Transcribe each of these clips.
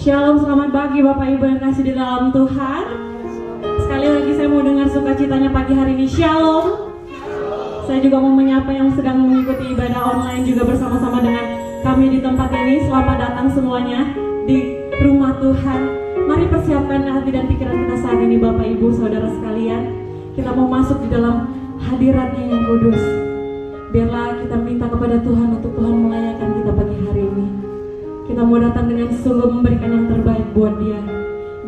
Shalom, selamat pagi Bapak Ibu yang kasih di dalam Tuhan. Sekali lagi saya mau dengar sukacitanya pagi hari ini. Shalom. Saya juga mau menyapa yang sedang mengikuti ibadah online juga bersama-sama dengan kami di tempat ini. Selamat datang semuanya di rumah Tuhan. Mari persiapkan hati dan pikiran kita saat ini Bapak Ibu Saudara sekalian. Kita mau masuk di dalam hadiratnya yang kudus. Biarlah kita minta kepada Tuhan untuk Tuhan melayakan kita pagi hari ini. Kita mau datang dengan sungguh memberikan yang terbaik buat Dia.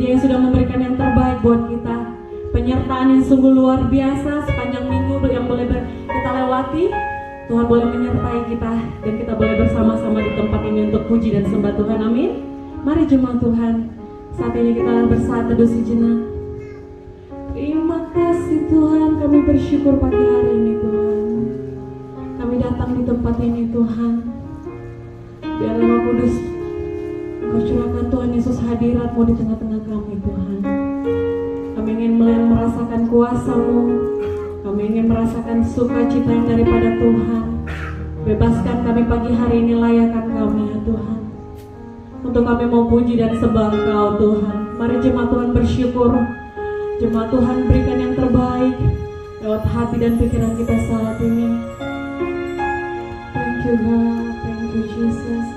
Dia yang sudah memberikan yang terbaik buat kita. Penyertaan yang sungguh luar biasa sepanjang minggu yang boleh kita lewati. Tuhan boleh menyertai kita dan kita boleh bersama-sama di tempat ini untuk puji dan sembah Tuhan. Amin. Mari jemaat Tuhan, saat ini kita bersaat teduh sejenak. Terima kasih Tuhan, kami bersyukur pagi hari ini Tuhan. Kami datang di tempat ini Tuhan. Biar Roh Kudus Engkau curahkan Tuhan Yesus hadirat-Mu di tengah-tengah kami Tuhan. Kami ingin merasakan kuasa-Mu. Kami ingin merasakan sukacita yang daripada Tuhan. Bebaskan kami pagi hari ini, layakan kami ya Tuhan. Untuk kami mau puji dan sembah Engkau Tuhan. Mari jemaat Tuhan bersyukur. Jemaat Tuhan berikan yang terbaik lewat hati dan pikiran kita saat ini. Thank you God. Thank you Jesus.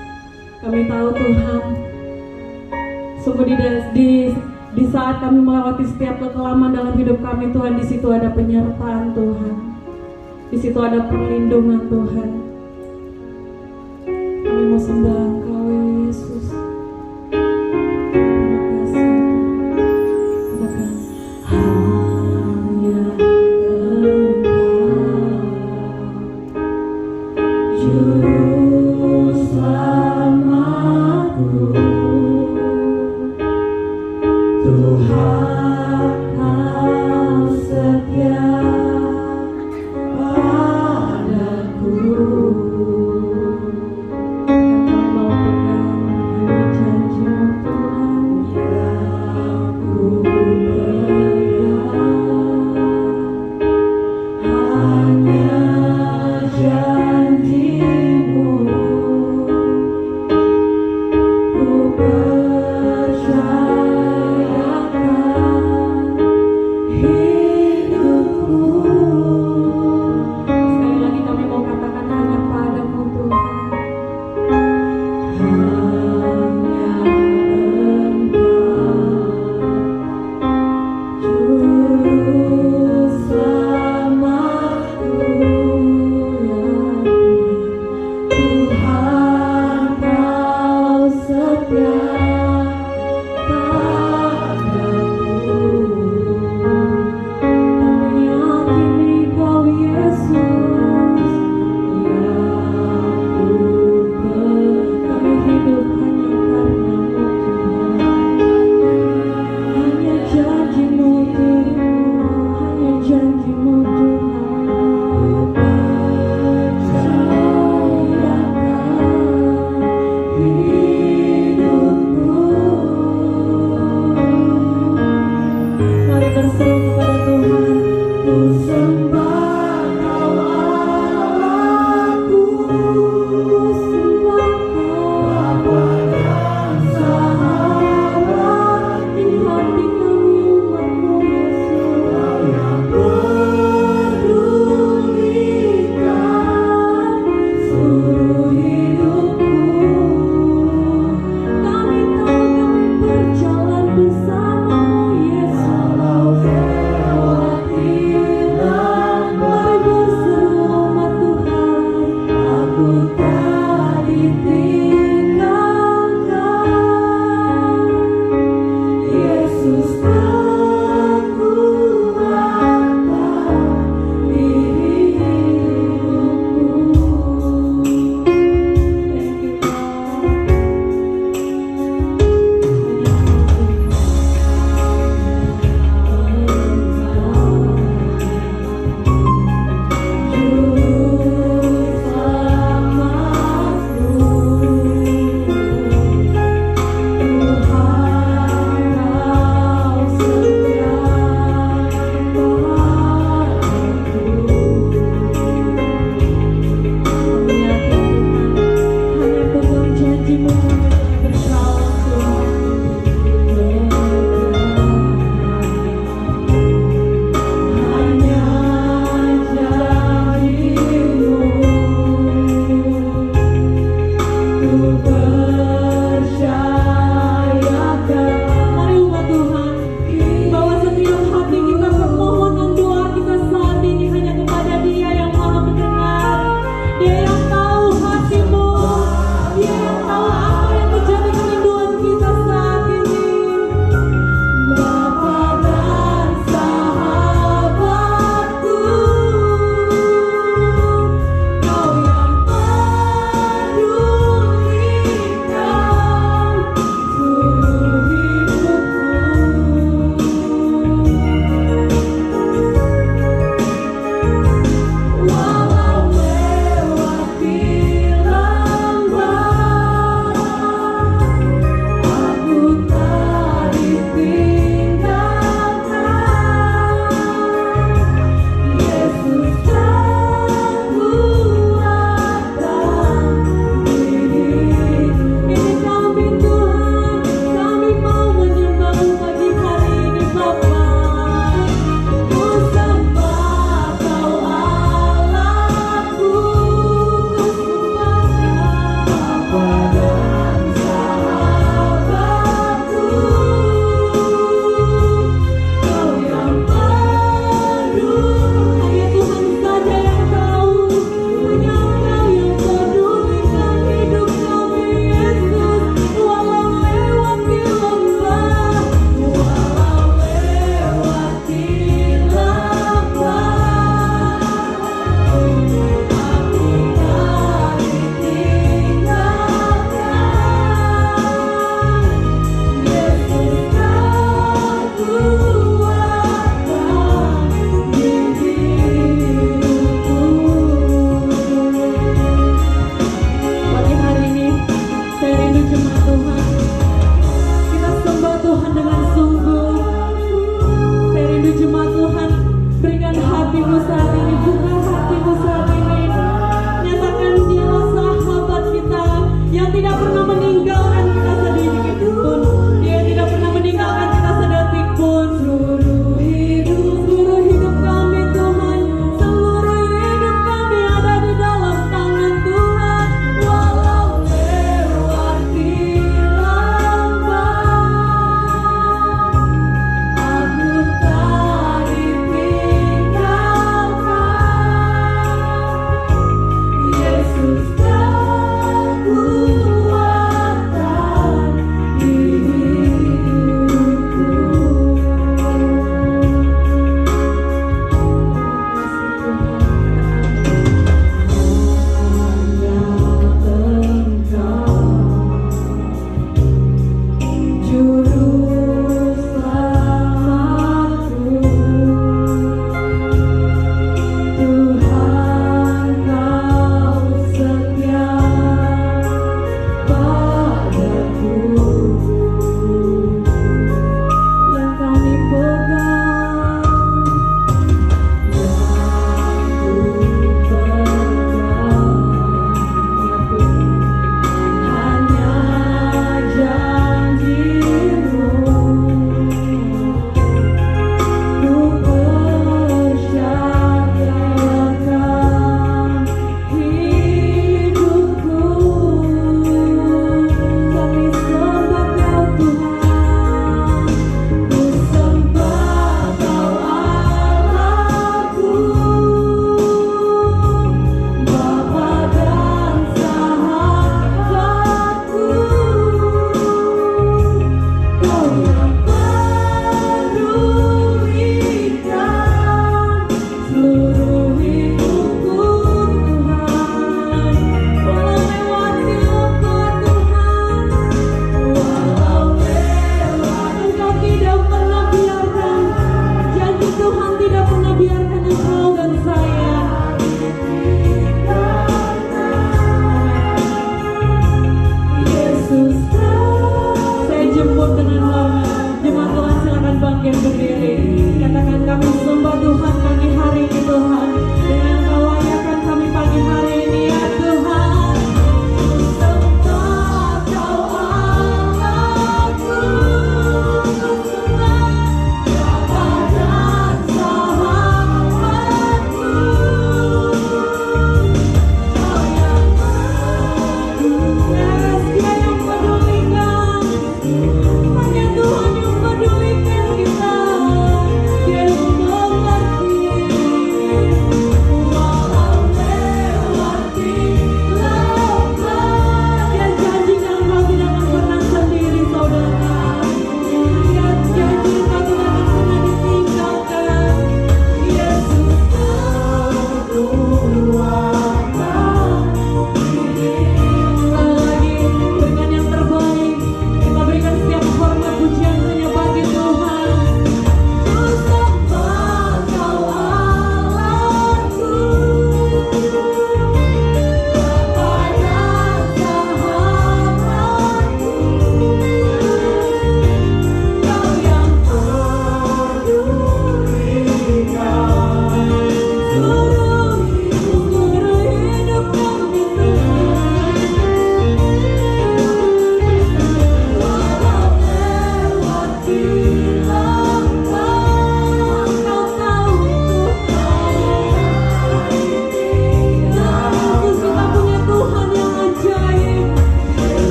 Kami tahu Tuhan, sungguh di saat kami melewati setiap kekelaman dalam hidup kami Tuhan, di situ ada penyertaan Tuhan, di situ ada perlindungan Tuhan. Kami mau sembah Engkau ya Yesus. Terima kasih. Katakan hanya Engkau Juru Selamatku, Tuhan Kau setia padaku. Kami mau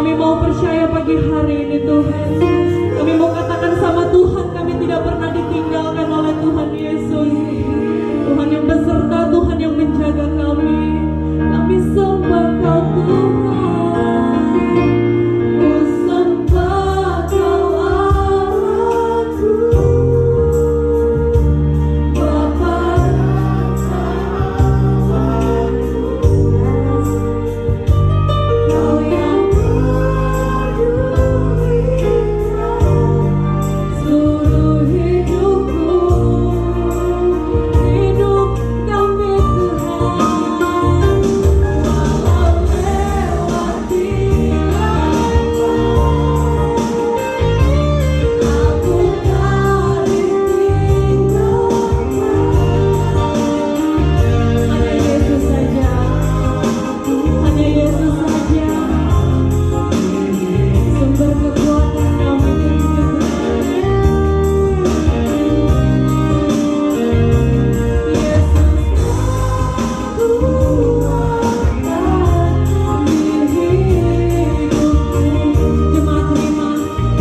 Kami mau percaya pagi hari ini Tuhan. Kami mau katakan sama Tuhan, kami tidak pernah ditinggalkan oleh Tuhan Yesus. Tuhan yang beserta, Tuhan yang menjaga kami. Kami sembah Kau Tuhan. Ku sembah Kau Allahku, Bapa dan Kau yang seluruh hidupku, hidup kami Tuhan. Walau lewati lautan, aku tak ditinggalkan. Hanya Yesus saja, hanya Yesus saja, sumber kekuatan kami. Yesus kekuatan di hidupku. Jemaat terima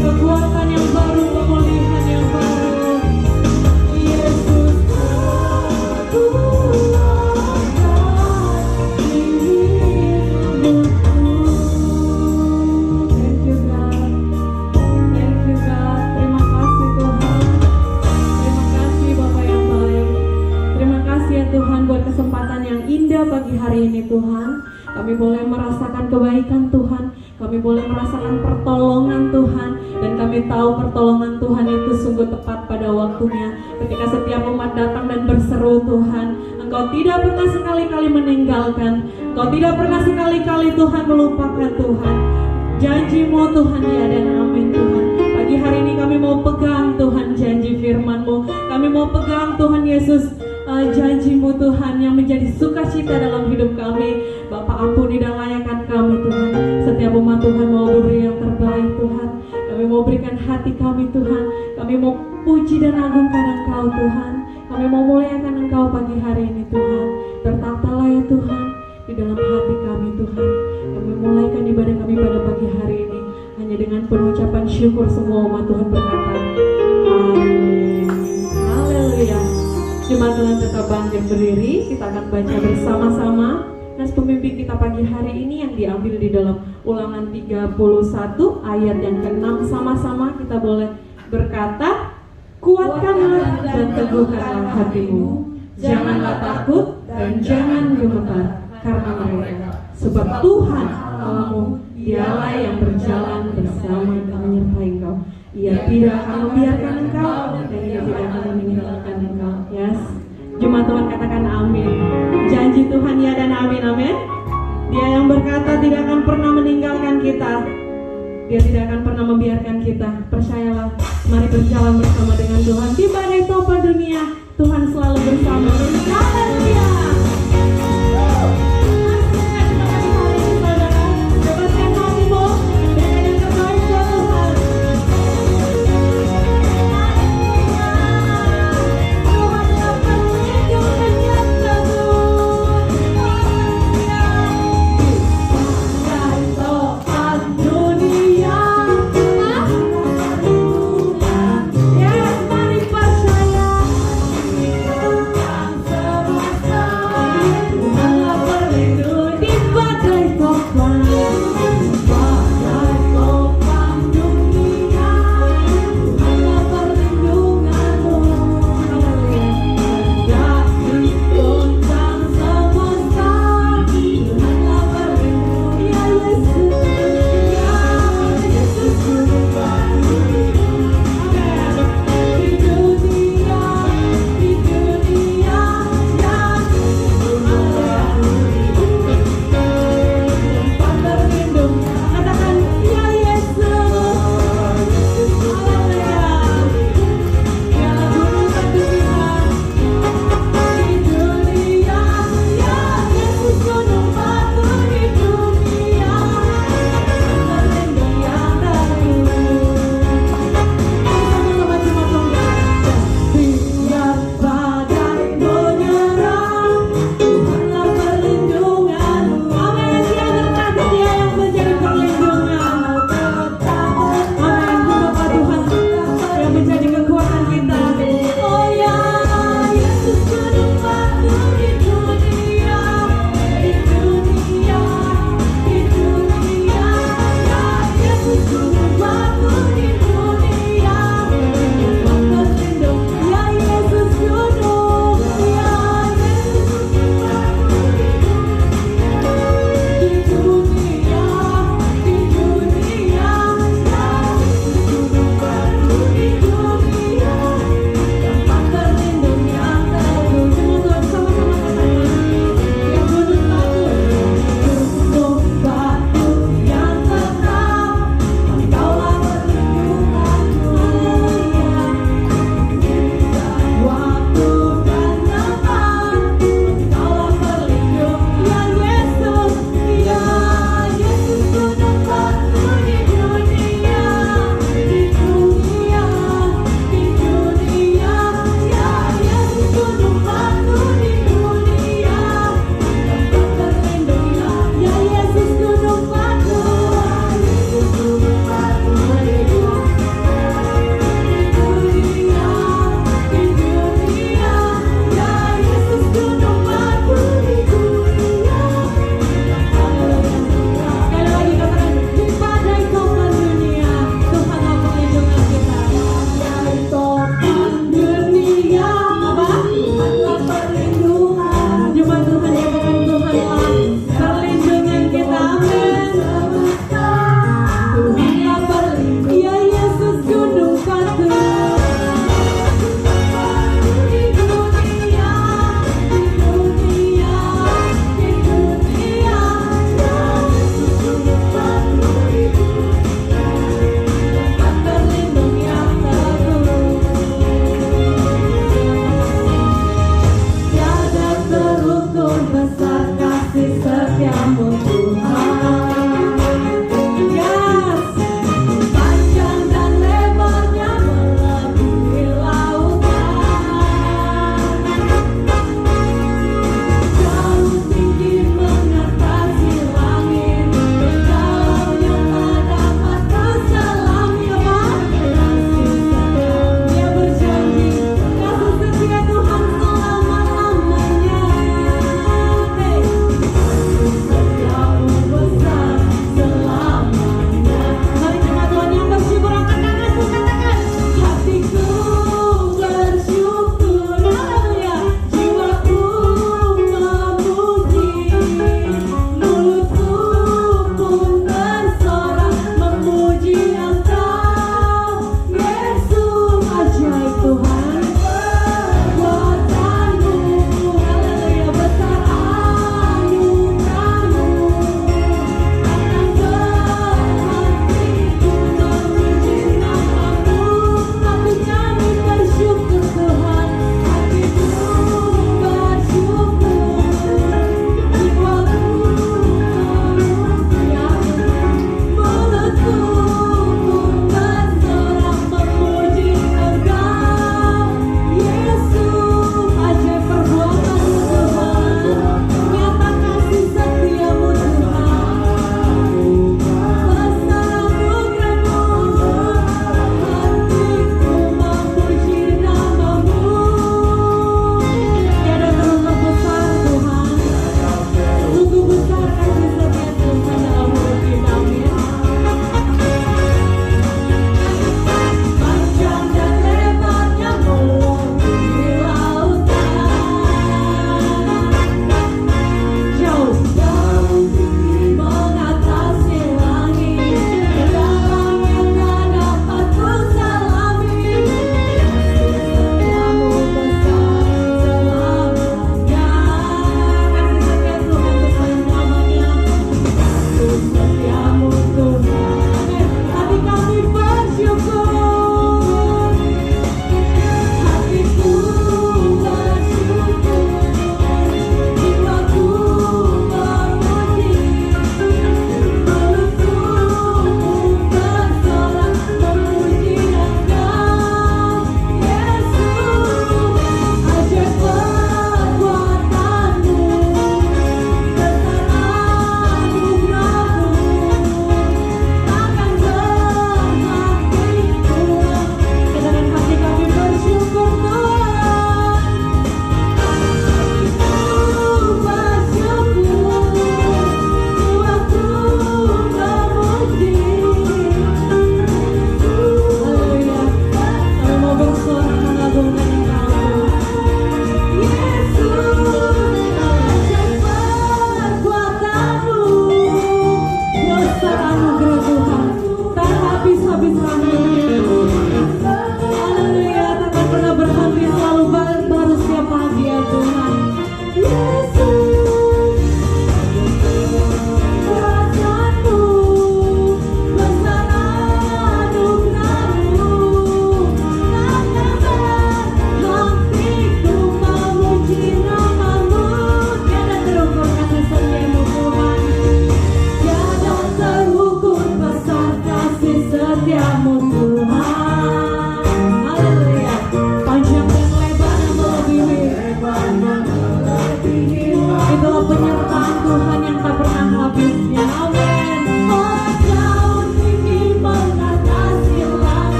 kekuatan yang baru, pemulihan yang baru. Yesus kekuatan di hidupku. Thank you God, thank you God. Terima kasih Tuhan, terima kasih Bapa yang baik. Terima kasih ya Tuhan buat kesempatan yang indah pagi hari ini Tuhan. Kami boleh merasakan kebaikan Tuhan, kami boleh merasakan pertolongan Tuhan, dan kami tahu pertolongan Tuhan itu sungguh tepat pada waktunya. Ketika setiap umat datang dan berseru Tuhan, Engkau tidak pernah sekali-kali meninggalkan, Engkau tidak pernah sekali-kali Tuhan melupakan Tuhan. Janji-Mu Tuhan ya dan amin Tuhan. Pagi hari ini kami mau pegang Tuhan janji firman-Mu. Kami mau pegang Tuhan Yesus janji-Mu Tuhan yang menjadi sukacita dalam hidup kami. Bapa ampuni dan layakkan kami Tuhan. Setiap umat Tuhan mau beri yang terbaik Tuhan. Kami mau berikan hati kami Tuhan. Kami mau puji dan agungkan Engkau Tuhan. Kami mau muliakan Engkau pagi hari ini Tuhan. Bertatalah ya Tuhan di dalam hati kami Tuhan. Kami mulaikan ibadah kami pada pagi hari ini hanya dengan pengucapan syukur. Semua umat Tuhan berkata amin. Haleluya. Jemaat Tuhan tetap bangkit berdiri. Kita akan baca bersama-sama nas pemimpin kita pagi hari ini yang diambil di dalam Ulangan 31 ayat yang ke-6. Sama-sama kita boleh berkata, kuatkanlah dan teguhkanlah hatimu, janganlah takut dan jangan gemetar karena mereka, sebab Tuhan Allahmu dialah yang berjalan bersama dan menyertai engkau. Ia tidak akan membiarkan engkau dan Ia tidak akan meninggalkan engkau. Yes, Jemaat Tuhan katakan amin. Janji Tuhan ya dan amin, amin. Dia yang berkata tidak akan pernah meninggalkan kita, Dia tidak akan pernah membiarkan kita. Percayalah, mari berjalan bersama dengan Tuhan. Di badai topan dunia, Tuhan selalu bersama. Haleluya.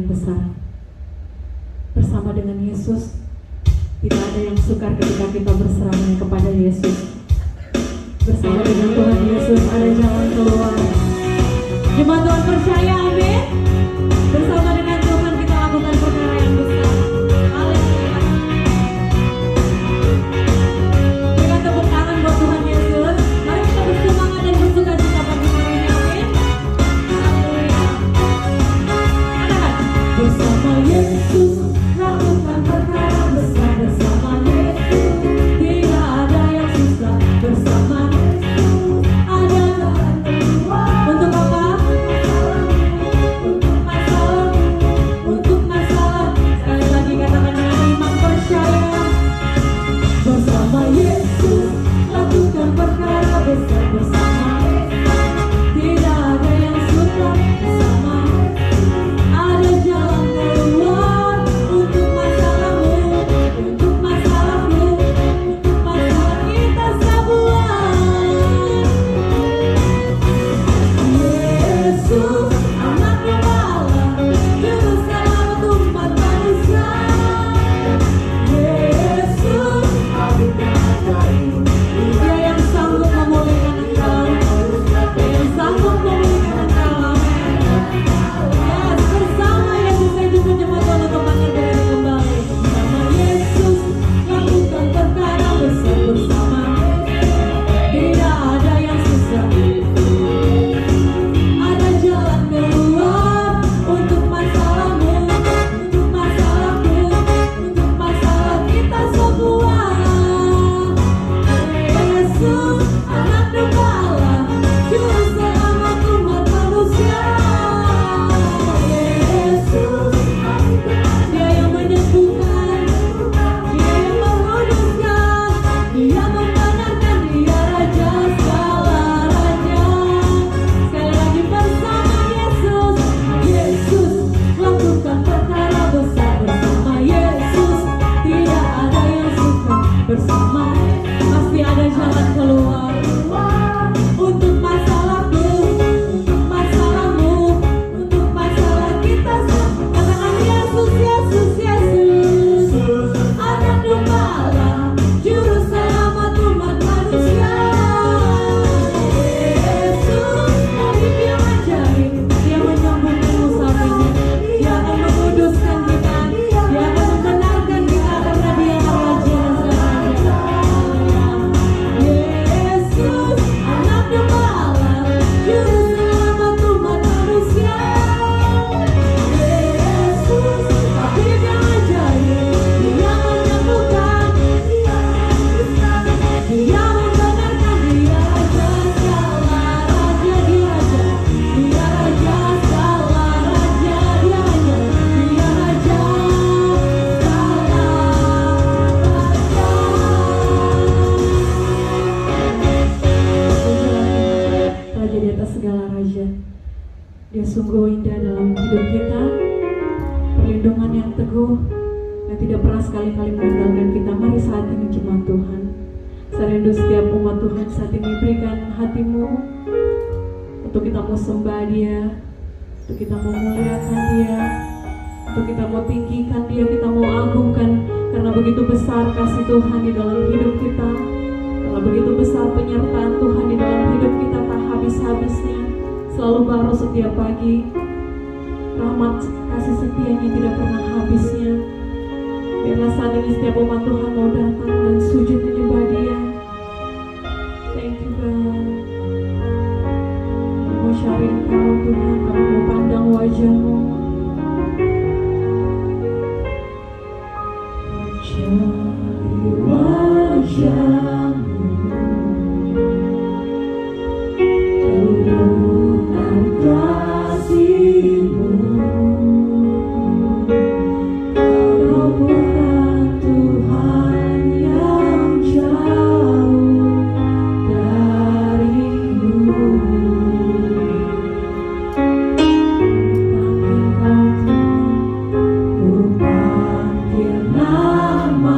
yang besar. Bersama dengan Yesus, tidak ada yang sukar ketika kita berserah kepada Yesus. Bersama dengan Tuhan Yesus ada jalan keluar. Jemaat Tuhan percaya, amin. Bersama dengan Tuhan kita lakukan perkara yang besar. Haleluya. Berikan tepuk tangan buat Tuhan Yesus. Mari kita bersemangat dan bersuka cita pagi hari ini, amin. Haleluya. Katakan, bersama Yesus lakukan perkara besar. Bersama Yesus tidak ada yang susah. Bersama Yesus ada jalan keluar. Untuk apa? Untuk masalah. Sekali lagi katakan dengan iman percaya. Bersama Yesus lakukan perkara besar. Bersama Yesus tidak ada yang susah. Bersama Yesus ada jalan keluar. Untuk masalahmu, untuk masalahmu, untuk masalah kita semua. Yesus anak gembala, juru selamat umat manusia. Yesus Dia yang sanggup memulihkan engkau, Dia yang sanggup memulihkan engkau. Yes, bersama Yesus saya jemput jemaat Tuhan untuk bangkit berdiri kembali. Bersama Yesus lakukan perkara besar. Bersama tidak ada yang susah. Ada jalan keluar untuk masalahmu, untuk masalahku, untuk masalah kita semua. Yesus anak gembala, juru selamat umat manusia. Yesus Dia yang menyembuhkan, Dia yang menguduskan, Dia membenarkan, Dia Raja segala raja. Sekali lagi bersama Yesus, Yesus lakukan perkara besar. Bersama Yesus tidak ada yang suka. Bersama pasti ada jalan keluar. Untuk masalahku, untuk masalahmu, untuk masalah kita semua. Katakan Yesus, Yesus, Yesus anak gembala, juru selamat umat manusia. Yesus tabib yang ajaib, Dia menyembuhkanmu saat ini. Dia akan menguduskan kita, Dia akan membenarkan kita karena Dia Raja segala raja. Yesus anak gembala, juru selamat umat manusia. Yesus tabib yang ajaib, Dia menyembuhkan, Dia membenarkan, Dia Raja segala raja. Dia Raja segala raja. Dia Raja Raja di atas segala raja. Dia sungguh indah dalam hidup kita, perlindungan yang teguh yang tidak pernah sekali-kali meninggalkan kita. Mari saat ini jemaat Tuhan, saya rindu setiap umat Tuhan saat ini berikan hatimu untuk kita mau sembah Dia, untuk kita mau muliakan Dia, untuk kita mau tinggikan Dia, kita mau agungkan. Karena begitu besar kasih Tuhan di dalam hidup kita, karena begitu besar penyertaan Tuhan di dalam hidup kita, tak habis-habisnya, selalu baru setiap pagi. Rahmat kasih setianya tidak pernah habisnya. Biarlah saat ini setiap umat Tuhan mau datang dan sujud menyembah Dia. Thank you God. Kami mau syari Engkau Tuhan, kami mau pandang wajah-Mu. Cari wajah-Mu, turunkan kasih-Mu. Kau bukan Tuhan yang jauh dari-Mu. Panggil Kau Tuhan, ku panggil nama-Mu.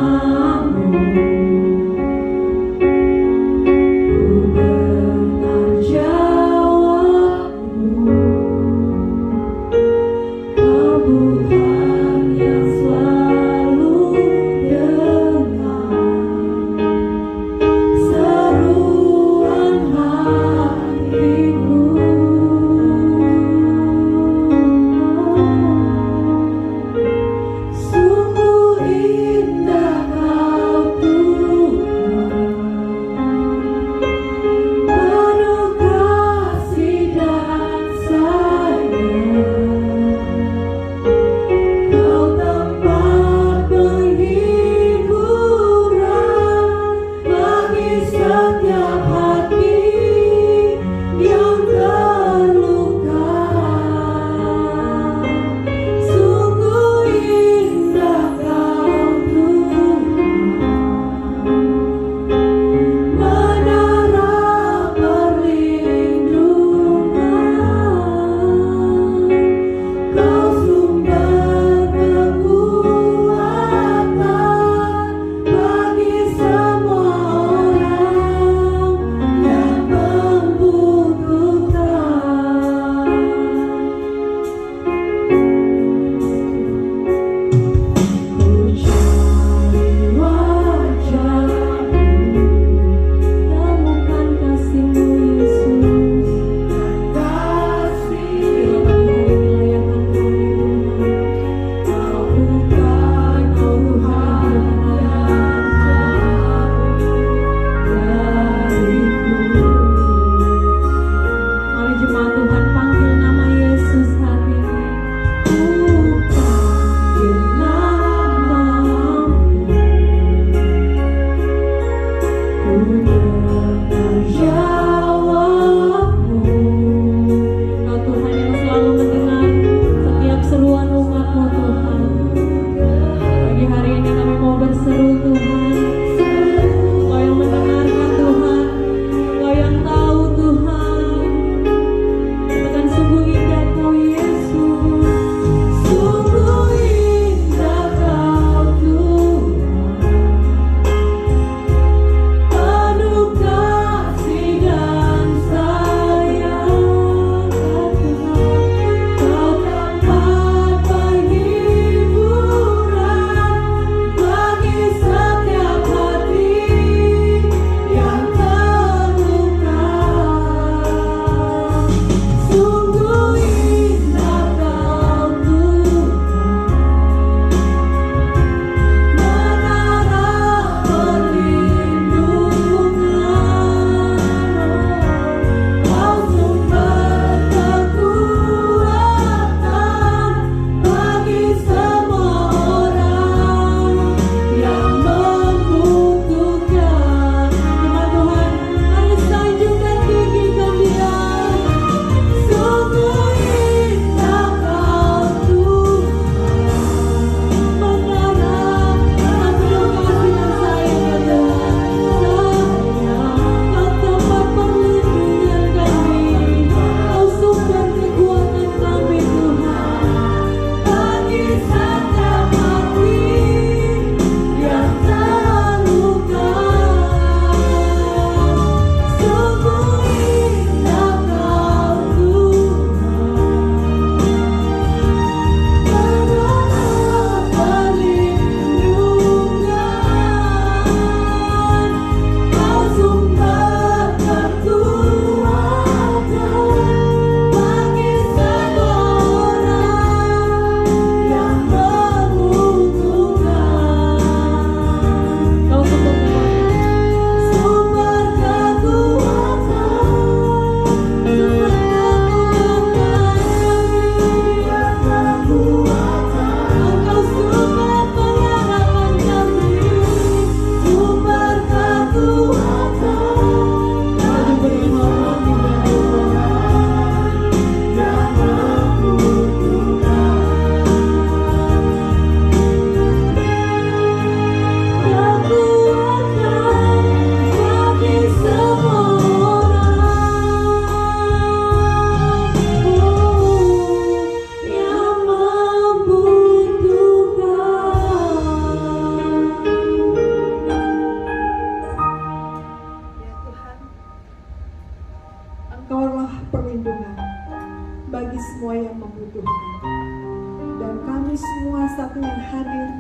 satu yang hadir,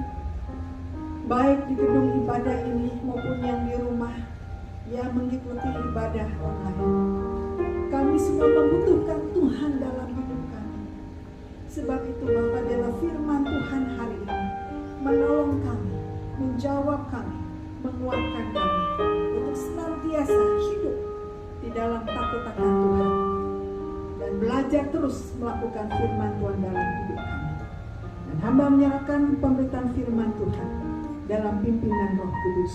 baik di gedung ibadah ini maupun yang di rumah, yang mengikuti ibadah online. Kami semua membutuhkan Tuhan dalam hidup kami. Sebab itu Bapa, dalam firman Tuhan hari ini menolong kami, menjawab kami, menguatkan kami untuk senantiasa hidup di dalam takut akan Tuhan dan belajar terus melakukan firman Tuhan dalam hidup kami. Dan hamba menyerahkan pemberitaan firman Tuhan dalam pimpinan Roh Kudus.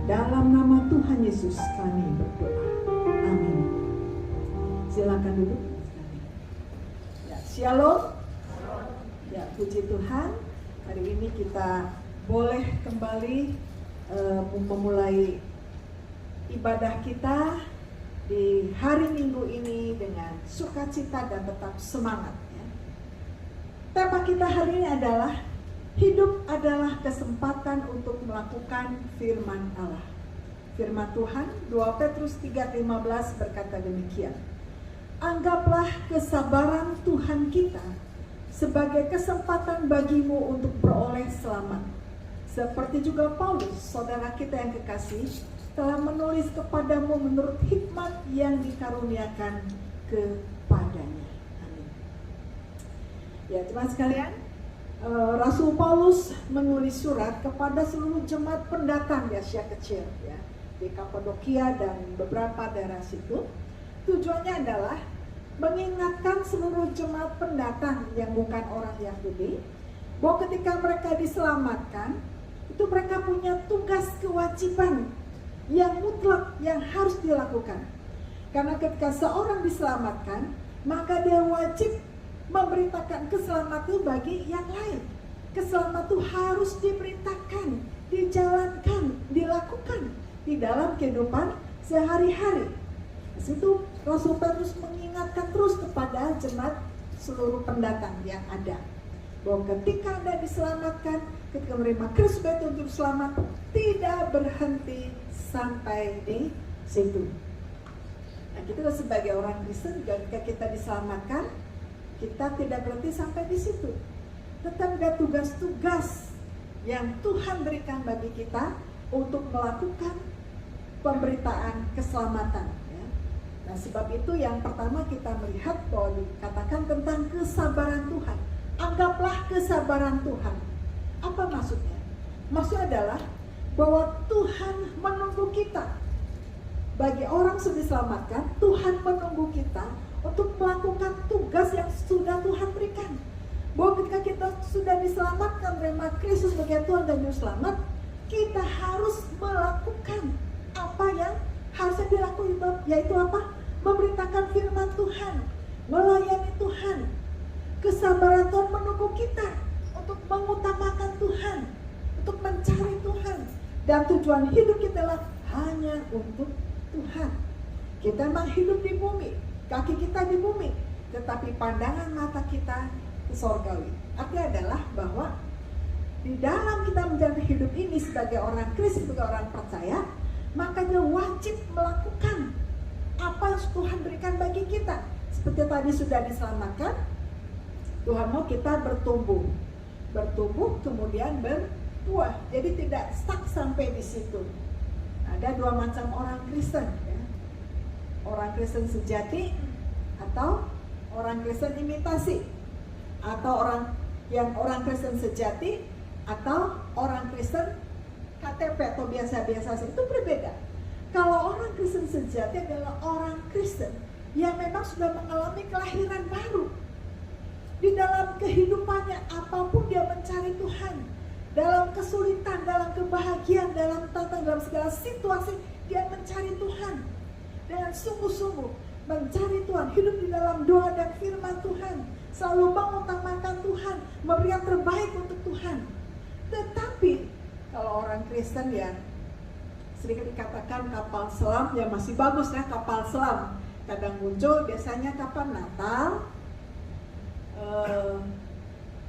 Dalam nama Tuhan Yesus kami berdoa. Amin. Silakan duduk. Ya, Shalom. Ya, puji Tuhan. Hari ini kita boleh kembali memulai ibadah kita di hari Minggu ini dengan sukacita dan tetap semangat. Ya. Tema kita hari ini adalah hidup adalah kesempatan untuk melakukan firman Allah. Firman Tuhan 2 Petrus 3:15 berkata demikian. Anggaplah kesabaran Tuhan kita sebagai kesempatan bagimu untuk beroleh selamat. Seperti juga Paulus, saudara kita yang kekasih, telah menulis kepadamu menurut hikmat yang dikaruniakan kepadanya. Amin. Ya, teman sekalian, Rasul Paulus menulis surat kepada seluruh jemaat pendatang di Asia Kecil, ya, di Kapadokia dan beberapa daerah situ. Tujuannya adalah mengingatkan seluruh jemaat pendatang yang bukan orang Yahudi bahwa ketika mereka diselamatkan, itu mereka punya tugas kewajiban yang mutlak yang harus dilakukan. Karena ketika seorang diselamatkan, maka dia wajib memberitakan keselamatan itu bagi yang lain. Keselamatan itu harus diberitakan, dijalankan, dilakukan di dalam kehidupan sehari-hari. Di situ Rasul Petrus mengingatkan terus kepada jemaat seluruh pendatang yang ada bahwa ketika Anda diselamatkan, ketika menerima Kristus untuk selamat, tidak berhenti sampai di situ. Nah, kita sebagai orang Kristen juga ketika kita diselamatkan, kita tidak berhenti sampai di situ. Tetap ada tugas-tugas yang Tuhan berikan bagi kita untuk melakukan pemberitaan keselamatan. Ya. Nah, sebab itu yang pertama kita melihat bahwa dikatakan tentang kesabaran Tuhan. Anggaplah kesabaran Tuhan. Apa maksudnya? Maksudnya adalah bahwa Tuhan menunggu kita. Bagi orang sudah diselamatkan, Tuhan menunggu kita untuk melakukan tugas yang sudah Tuhan berikan. Bahwa ketika kita sudah diselamatkan, menerima Kristus sebagai Tuhan dan Juru Selamat, kita harus melakukan apa yang harusnya dilakukan, yaitu apa? Memberitakan firman Tuhan, melayani Tuhan. Kesabaran Tuhan menunggu kita untuk mengutamakan Tuhan, untuk mencari Tuhan. Dan tujuan hidup kita adalah hanya untuk Tuhan. Kita memang hidup di bumi, kaki kita di bumi, tetapi pandangan mata kita ke sorgawi. Artinya adalah bahwa di dalam kita menjalani hidup ini sebagai orang Kristus, sebagai orang percaya, maka dia wajib melakukan apa yang Tuhan berikan bagi kita. Seperti tadi sudah diselamatkan, Tuhan mau kita bertumbuh kemudian berbuah. Jadi tidak stuck sampai di situ. Ada dua macam orang Kristen, ya. Orang Kristen sejati atau orang Kristen imitasi, atau orang Kristen sejati atau orang Kristen KTP atau biasa-biasa saja. Itu berbeda. Kalau orang Kristen sejati adalah orang Kristen yang memang sudah mengalami kelahiran baru. Di dalam kehidupannya apapun dia mencari Tuhan. Dalam kesulitan, dalam kebahagiaan, dalam tantangan, dalam segala situasi dia mencari Tuhan. Dengan sungguh-sungguh mencari Tuhan, hidup di dalam doa dan firman Tuhan, selalu mengutamakan Tuhan, memberi yang terbaik untuk Tuhan. Tetapi kalau orang Kristen ya sedikit dikatakan kapal selam, ya masih bagus ya kapal selam. Kadang muncul biasanya kapan? Natal,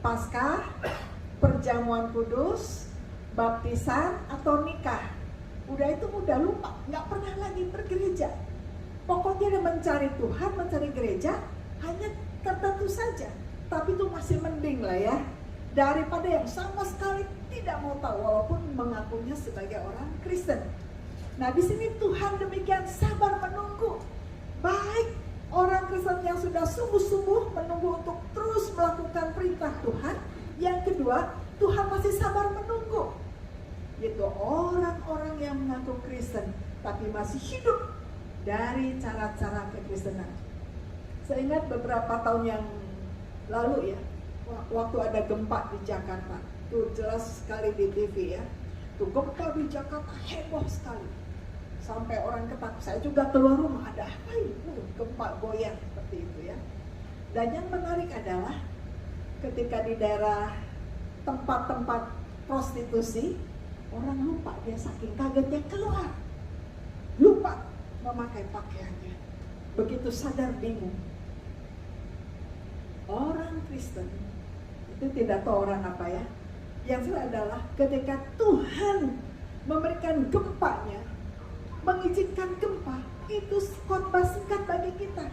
Paskah, perjamuan kudus, baptisan, atau nikah. Udah itu udah lupa, nggak pernah lagi bergereja. Pokoknya dia mencari Tuhan, mencari gereja hanya tertentu saja. Tapi itu masih mending lah ya. daripada yang sama sekali tidak mau tahu walaupun mengakunya sebagai orang Kristen. Nah, di sini Tuhan demikian sabar menunggu. Baik orang Kristen yang sudah sungguh-sungguh menunggu untuk terus melakukan perintah Tuhan. Yang kedua, Tuhan masih sabar menunggu, yaitu orang-orang yang mengaku Kristen tapi masih hidup dari cara-cara kekristenan. Saya ingat beberapa tahun yang lalu ya, waktu ada gempa di Jakarta, tuh jelas sekali di TV ya, tuh gempa di Jakarta heboh sekali, sampai orang ketakut. Saya juga keluar rumah, ada apa ini? Gempa goyang seperti itu ya. Dan yang menarik adalah ketika di daerah tempat-tempat prostitusi, orang lupa, dia saking kagetnya keluar, lupa memakai pakaiannya, begitu sadar bingung. Orang Kristen itu tidak tahu orang apa ya. Yang salah adalah ketika Tuhan memberikan gempanya, mengizinkan gempa, itu khotbah singkat bagi kita.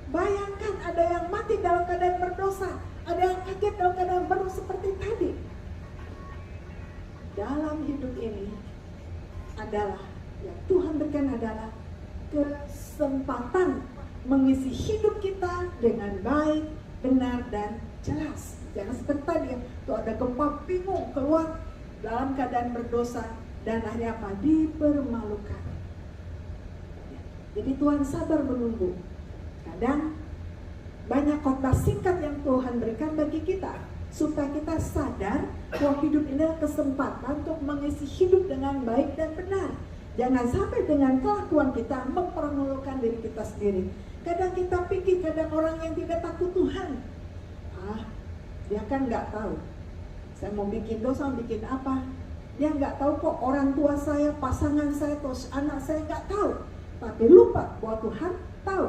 Bayangkan ada yang mati dalam keadaan berdosa, ada yang kaget dalam keadaan baru seperti tadi. Dalam hidup ini adalah yang Tuhan berikan adalah kesempatan mengisi hidup kita dengan baik, benar dan jelas. Jangan seperti tadi, tuh ada gempa bingung keluar dalam keadaan berdosa dan akhirnya apa? Dipermalukan. Jadi Tuhan sabar menunggu. Kadang banyak khotbah singkat yang Tuhan berikan bagi kita supaya kita sadar bahwa hidup ini adalah kesempatan untuk mengisi hidup dengan baik dan benar. Jangan sampai dengan kelakuan kita mempermalukan diri kita sendiri. Kadang kita pikir, kadang orang yang tidak takut Tuhan, dia kan nggak tahu saya mau bikin dosa, bikin apa. Dia nggak tahu kok orang tua saya, pasangan saya, atau anak saya nggak tahu. Tapi lupa bahwa Tuhan tahu.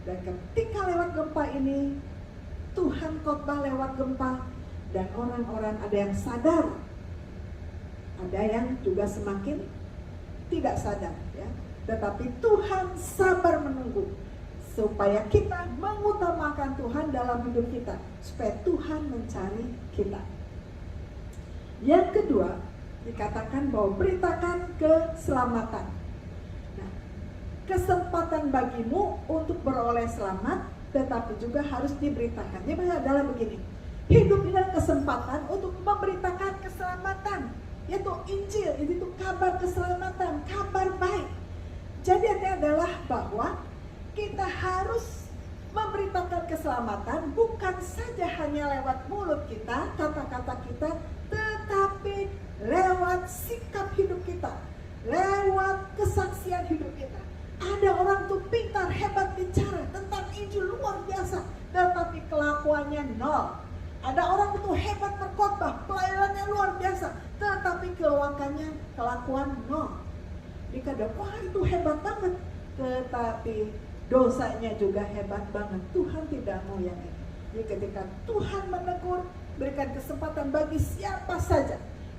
Dan ketika lewat gempa ini, Tuhan khotbah lewat gempa, dan orang-orang ada yang sadar, ada yang juga semakin tidak sadar ya. Tetapi Tuhan sabar menunggu supaya kita mengutamakan Tuhan dalam hidup kita, supaya Tuhan mencari kita. Yang kedua, dikatakan bahwa beritakan keselamatan. Nah, kesempatan bagimu untuk beroleh selamat, tetapi juga harus diberitakan. Jadi adalah begini, hidup ini adalah kesempatan untuk memberitakan keselamatan, yaitu Injil, itu kabar keselamatan, kabar baik. Jadi ini adalah bahwa kita harus memberitakan keselamatan bukan saja hanya lewat mulut kita, kata-kata kita, tetapi lewat sikap hidup kita, lewat kesaksian hidup kita. Ada orang tuh pintar, hebat bicara tentang Injil luar biasa, tetapi kelakuannya nol. Ada orang itu hebat berkhotbah, pelayanannya luar biasa, tetapi kelakuan nol. Dikatakan, wah itu hebat banget, tetapi dosanya juga hebat banget. Tuhan tidak mau yang ini. Jadi ketika Tuhan menegur, berikan kesempatan bagi siapa saja,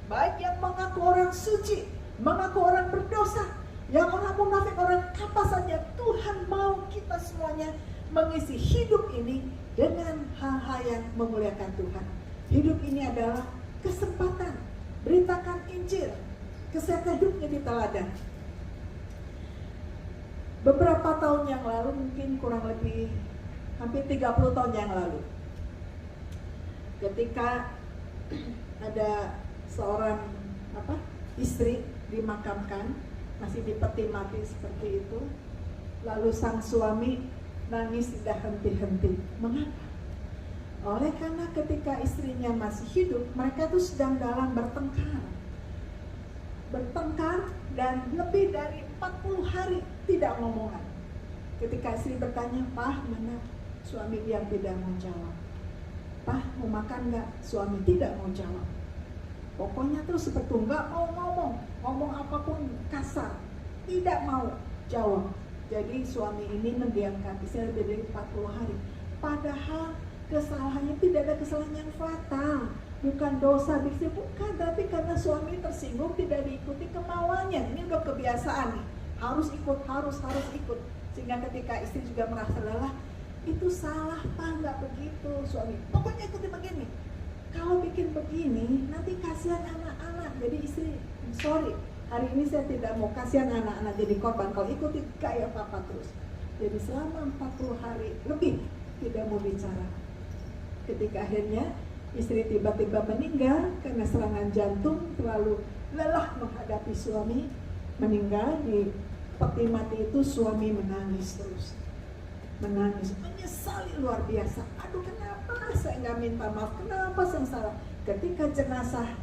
baik yang mengaku orang suci, mengaku orang berdosa, yang orang munafik, orang apa saja, Tuhan mau kita semuanya mengisi hidup ini dengan hal-hal yang memuliakan Tuhan. Hidup ini adalah kesempatan, beritakan Injil, kesehatan hidupnya di teladan. Beberapa tahun yang lalu, mungkin kurang lebih hampir 30 tahun yang lalu, ketika ada seorang istri dimakamkan, masih di peti mati seperti itu, lalu sang suami nangis tidak henti-henti. Mengapa? Oleh karena ketika istrinya masih hidup, mereka itu sedang dalam bertengkar dan lebih dari 40 hari tidak ngomongan. Ketika istri bertanya, "Pak, mana?" Suami diam, tidak mau jawab. "Pak, mau makan nggak?" Suami tidak mau jawab. Pokoknya terus seperti nggak mau ngomong apapun kasar, tidak mau jawab. Jadi suami ini mendiamkan istri lebih dari 40 hari. Padahal kesalahannya tidak ada kesalahan yang fatal, bukan dosa diksi, bukan, tapi karena suami tersinggung tidak diikuti kemauannya. Ini udah kebiasaan nih, harus ikut, harus ikut. Sehingga ketika istri juga merasa lelah, itu salah Pak, nggak begitu suami, pokoknya ikuti begini. Kalau bikin begini, nanti kasihan anak-anak. Jadi istri, sorry, hari ini saya tidak mau kasihan anak-anak jadi korban kalau ikuti gaya papa terus. Jadi selama 40 hari lebih tidak mau bicara. Ketika akhirnya istri tiba-tiba meninggal karena serangan jantung, terlalu lelah menghadapi suami, meninggal di peti mati itu. Suami menangis terus, menangis, menyesali luar biasa. Aduh, kenapa saya nggak minta maaf, kenapa saya salah. Ketika jenazah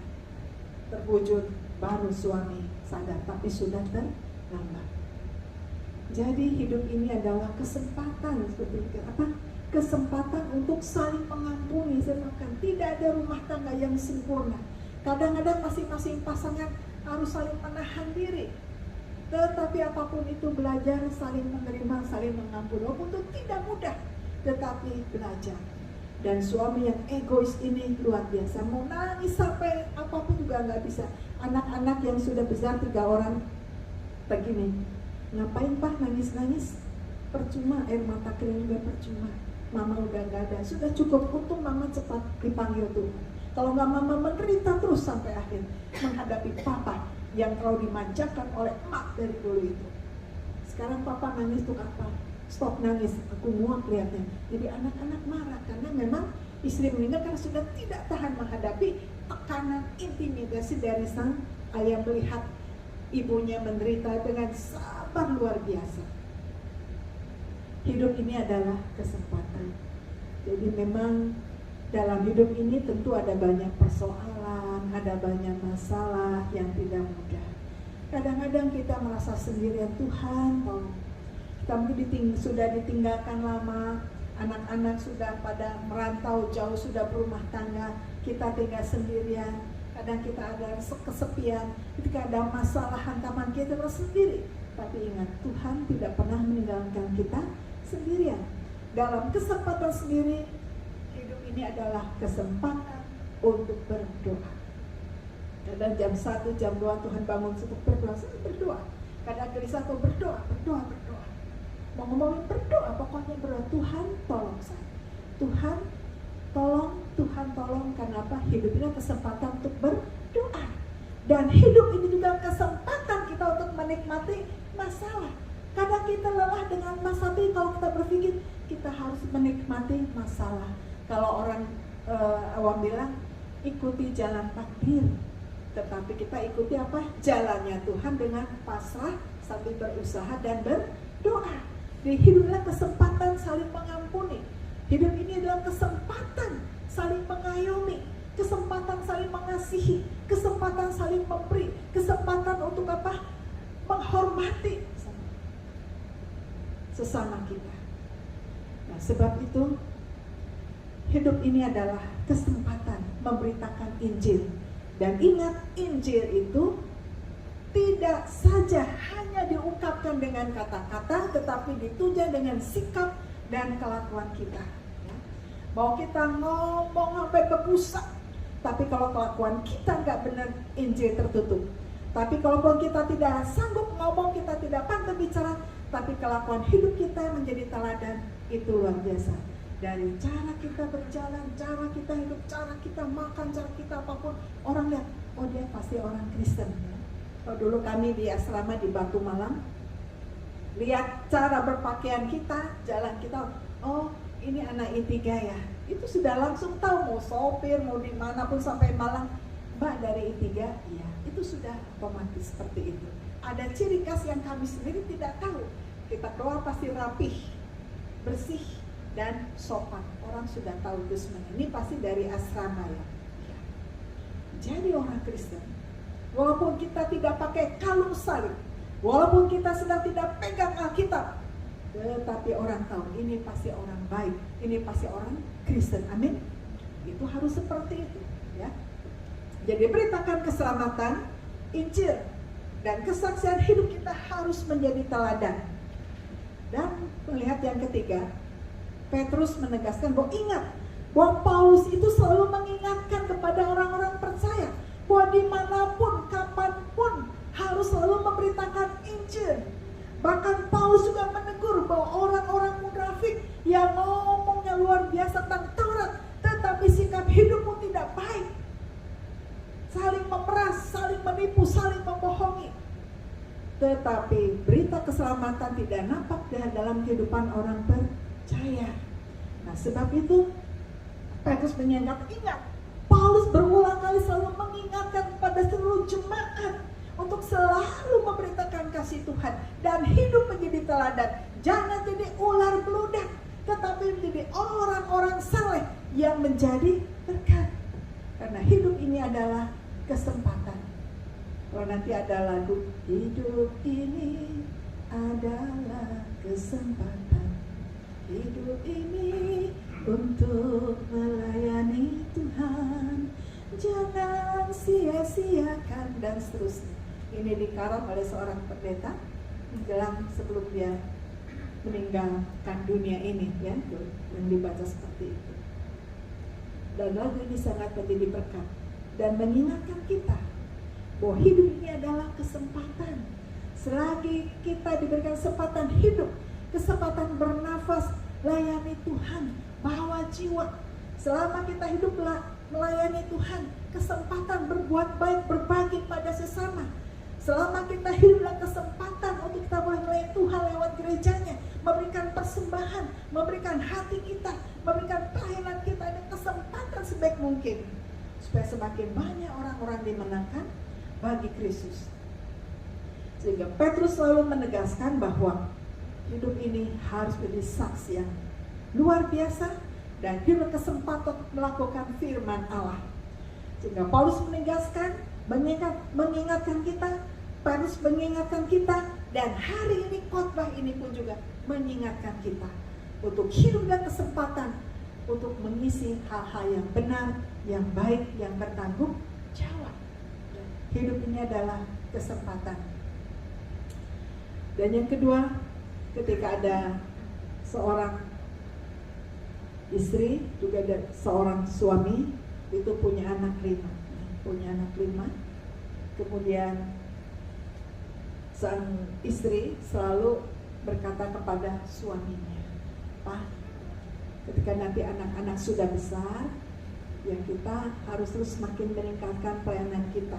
terwujud, baru suami sadar, tapi sudah terlambat. Jadi hidup ini adalah kesempatan, seperti apa? Kesempatan untuk saling mengampuni. Sedangkan tidak ada rumah tangga yang sempurna. Kadang-kadang masing-masing pasangan harus saling menahan diri. Tetapi apapun itu, belajar saling menerima, saling mengampuni. Walaupun itu tidak mudah, tetapi belajar. Dan suami yang egois ini luar biasa, mau nangis sampai apapun juga nggak bisa. Anak-anak yang sudah besar 3 orang begini, ngapain Pak nangis-nangis? Percuma, air mata kering juga percuma. Mama udah nggak ada, sudah cukup. Untung mama cepat dipanggil Tuhan. Kalau nggak, mama menderita terus sampai akhir menghadapi papa yang terlalu dimanjakan oleh emak dari dulu itu. Sekarang papa nangis tuh apa? Stop nangis, aku muak lihatnya. Jadi anak-anak marah karena memang istri meninggal karena sudah tidak tahan menghadapi tekanan intimidasi dari sang ayah melihat ibunya menderita dengan sabar luar biasa. Hidup ini adalah kesempatan. Jadi memang dalam hidup ini tentu ada banyak persoalan, ada banyak masalah yang tidak mudah. Kadang-kadang kita merasa sendirian. Tuhan, tolong. Kita mungkin sudah ditinggalkan lama, anak-anak sudah pada merantau jauh, sudah berumah tangga, kita tinggal sendirian. Kadang kita ada kesepian, ketika ada masalah hantaman kita merasa sendiri. Tapi ingat, Tuhan tidak pernah meninggalkan kita sendirian. Dalam kesempatan sendiri, hidup ini adalah kesempatan untuk berdoa. Kadang jam 1, jam 2 Tuhan bangun untuk berdoa, saya berdoa. Kadang gelisah tuh berdoa. Mau ngomongin berdoa, pokoknya berdoa. Tuhan tolong saya, Tuhan tolong, karena apa? Hidup ini kesempatan untuk berdoa. Dan hidup ini juga kesempatan kita untuk menikmati masalah. Kadang kita lelah dengan masalah, tapi kalau kita berpikir kita harus menikmati masalah. Kalau orang awam bilang ikuti jalan takdir, tetapi kita ikuti apa? Jalannya Tuhan dengan pasrah sambil berusaha dan berdoa. Jadi hiduplah kesempatan saling mengampuni. Hidup ini adalah kesempatan saling mengayomi, kesempatan saling mengasihi, kesempatan saling memberi, kesempatan untuk apa? Menghormati sesama kita. Nah, sebab itu hidup ini adalah kesempatan memberitakan Injil. Dan ingat, Injil itu tidak saja hanya diungkapkan dengan kata-kata, tetapi ditunjang dengan sikap dan kelakuan kita. Bahwa kita ngomong sampai berbusa, tapi kalau kelakuan kita nggak benar, Injil tertutup. Tapi kalaupun kita tidak sanggup ngomong, kita tidak pandai bicara, tapi kelakuan hidup kita menjadi teladan, itu luar biasa. Dari cara kita berjalan, cara kita hidup, cara kita makan, cara kita apapun, orang lihat, oh dia pasti orang Kristen. Oh, dulu kami di asrama di Batu Malang, lihat cara berpakaian kita, jalan kita, oh ini anak I3 ya. Itu sudah langsung tahu, mau sopir, mau dimanapun sampai Malang, Mbak dari I3, iya. Itu sudah otomatis seperti itu. Ada ciri khas yang kami sendiri tidak tahu. Kita keluar pasti rapih, bersih, dan sopan. Orang sudah tahu itu semuanya. Ini pasti dari asrama ya. Jadi orang Kristen, walaupun kita tidak pakai kalung salib, walaupun kita sedang tidak pegang Alkitab, tetapi orang tahu ini pasti orang baik, ini pasti orang Kristen. Amin. Itu harus seperti itu, ya. Jadi beritakan keselamatan, Injil, dan kesaksian hidup kita harus menjadi teladan. Dan melihat yang ketiga, Petrus menegaskan bahwa ingat bahwa Paulus itu selalu mengingatkan kepada orang-orang percaya bahwa dimanapun, kapanpun harus selalu memberitakan Injil. Bahkan Paulus juga menegur bahwa orang-orang munafik yang ngomongnya luar biasa tentang Taurat, tetapi sikap hidupmu tidak baik menipu, saling membohongi. Tetapi berita keselamatan tidak nampak dalam kehidupan orang percaya. Nah, sebab itu Petrus ingat, Paulus berulang kali selalu mengingatkan kepada seluruh jemaat untuk selalu memberitakan kasih Tuhan dan hidup menjadi teladan. Jangan jadi ular beludak, tetapi menjadi orang-orang saleh yang menjadi berkat. Karena hidup ini adalah kesempatan. Kalau nanti ada lagu, hidup ini adalah kesempatan, hidup ini untuk melayani Tuhan, jangan sia-siakan, dan seterusnya. Ini dikarang oleh seorang pendeta menjelang sebelum dia meninggalkan dunia ini, ya, yang dibaca seperti itu. Dan lagu ini sangat menjadi berkat dan mengingatkan kita bahwa hidup ini adalah kesempatan. Selagi kita diberikan kesempatan hidup, kesempatan bernafas, layani Tuhan, bawa jiwa. Selama kita hidup melayani Tuhan, kesempatan berbuat baik, berbagi pada sesama. Selama kita hidup dalam kesempatan untuk kita boleh melayani Tuhan lewat gerejanya, memberikan persembahan, memberikan hati kita, memberikan pelayanan kita, ada kesempatan sebaik mungkin supaya semakin banyak orang-orang dimenangkan bagi Kristus. Sehingga Petrus selalu menegaskan bahwa hidup ini harus menjadi saksi yang luar biasa dan hidup kesempatan melakukan firman Allah. Sehingga Paulus menegaskan, mengingatkan kita, Petrus mengingatkan kita, dan hari ini khotbah ini pun juga mengingatkan kita untuk hidup dan kesempatan untuk mengisi hal-hal yang benar, yang baik, yang bertanggung jawab. Hidup ini adalah kesempatan. Dan yang kedua, ketika ada seorang istri, juga ada seorang suami, itu punya anak 5. Kemudian sang istri selalu berkata kepada suaminya, "Pak, ketika nanti anak-anak sudah besar, ya kita harus terus semakin meningkatkan pelayanan kita.